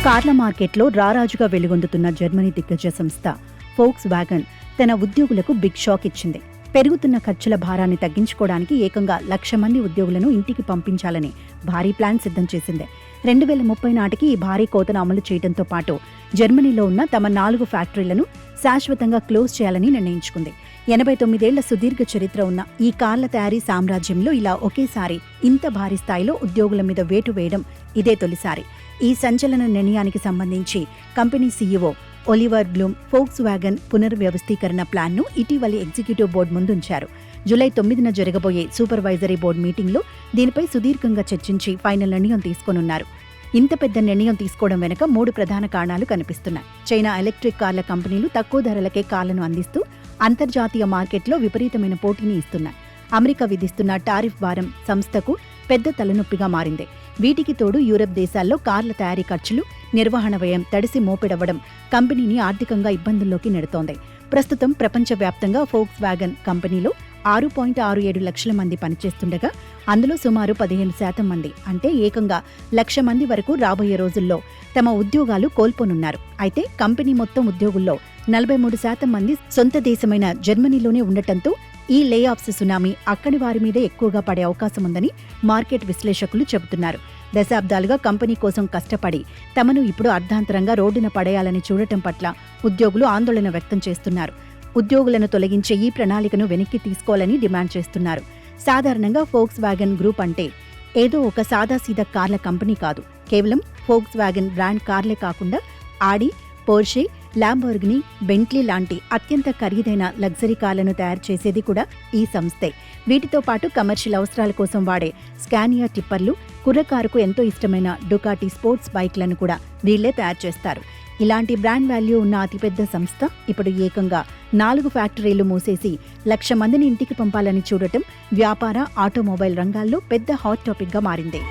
కార్ల మార్కెట్లో రారాజుగా వెలుగొందుతున్న జర్మనీ దిగ్గజ సంస్థ ఫోక్స్ వ్యాగన్ తన ఉద్యోగులకు బిగ్ షాక్ ఇచ్చింది. పెరుగుతున్న ఖర్చుల భారాన్ని తగ్గించుకోవడానికి ఏకంగా 1,00,000 మంది ఉద్యోగులను ఇంటికి పంపించాలని భారీ ప్లాన్ సిద్ధం చేసింది. 2030 నాటికి ఈ భారీ కోతను అమలు చేయడంతో పాటు జర్మనీలో ఉన్న తమ 4 ఫ్యాక్టరీలను శాశ్వతంగా క్లోజ్ చేయాలని నిర్ణయించుకుంది. 89 ఏళ్ల సుదీర్ఘ చరిత్ర ఉన్న ఈ కార్ల తయారీ సామ్రాజ్యంలో ఇలా ఒకేసారి ఇంత భారీ స్థాయిలో ఉద్యోగుల మీద వేటు వేయడం ఇదే తొలిసారి. ఈ సంచలన నిర్ణయానికి సంబంధించి company CEO Oliver Blume Volkswagen పునర్వ్యవస్థీకరణ ప్లాన్ను ఇటీవలి ఎగ్జిక్యూటివ్ బోర్డు ముందుంచారు. జూలై 9న జరగబోయే సూపర్వైజరీ బోర్డు మీటింగ్లో దీనిపై సుదీర్ఘంగా చర్చించి ఫైనల్ నిర్ణయం తీసుకోనున్నారు. ఇంత పెద్ద నిర్ణయం తీసుకోవడం వెనుక 3 ప్రధాన కారణాలు కనిపిస్తున్నాయి. చైనా ఎలక్ట్రిక్ కార్ల కంపెనీలు తక్కువ ధరలకే కార్లను అందిస్తూ అంతర్జాతీయ మార్కెట్లో విపరీతమైన పోటీని ఇస్తున్నాయి. అమెరికా విధిస్తున్న టారిఫ్ భారం సంస్థకు పెద్ద తలనొప్పిగా మారింది. వీటికి తోడు యూరప్ దేశాల్లో కార్ల తయారీ ఖర్చులు, నిర్వహణ వ్యయం తడిసి మోపెడవ్వడం కంపెనీని ఆర్థికంగా ఇబ్బందుల్లోకి నెడుతోంది. ప్రస్తుతం ప్రపంచవ్యాప్తంగా ఫోక్స్ వ్యాగన్ కంపెనీలో 6.67 లక్షల మంది పనిచేస్తుండగా అందులో సుమారు 15% మంది అంటే ఏకంగా 1,00,000 మంది వరకు రాబోయే రోజుల్లో తమ ఉద్యోగాలు కోల్పోనున్నారు. అయితే కంపెనీ మొత్తం ఉద్యోగుల్లో 43% మంది సొంత దేశమైన జర్మనీలోనే ఉండటంతో ఈ లే ఆఫ్స్ సునామీ అక్కడి వారి మీదే ఎక్కువగా పడే అవకాశం ఉందని మార్కెట్ విశ్లేషకులు చెబుతున్నారు. దశాబ్దాలుగా కంపెనీ కోసం కష్టపడి తమను ఇప్పుడు అర్ధాంతరంగా రోడ్డున పడేయాలని చూడటం పట్ల ఉద్యోగులు ఆందోళన వ్యక్తం చేస్తున్నారు. ఉద్యోగులను తొలగించే ఈ ప్రణాళికను వెనక్కి తీసుకోవాలని డిమాండ్ చేస్తున్నారు. సాధారణంగా ఫోక్స్ వ్యాగన్ గ్రూప్ అంటే ఏదో ఒక సాదాసీదా కార్ల కంపెనీ కాదు. కేవలం ఫోక్స్ వ్యాగన్ బ్రాండ్ కార్లే కాకుండా ఆడి, పోర్షే, ల్యాంబోర్గినీ, బెంట్లీ లాంటి అత్యంత ఖరీదైన లగ్జరీ కార్లను తయారు చేసేది కూడా ఈ సంస్థే. వీటితో పాటు కమర్షియల్ అవసరాల కోసం వాడే స్కానియా టిప్పర్లు, కుర్రకారుకు ఎంతో ఇష్టమైన డుకాటి స్పోర్ట్స్ బైక్లను కూడా వీళ్లే తయారు చేస్తారు. ఇలాంటి బ్రాండ్ వాల్యూ ఉన్న అతిపెద్ద సంస్థ ఇప్పుడు ఏకంగా 4 ఫ్యాక్టరీలు మూసేసి 1,00,000 మందిని ఇంటికి పంపాలని చూడటం వ్యాపార, ఆటోమొబైల్ రంగాల్లో పెద్ద హాట్ టాపిక్గా మారింది.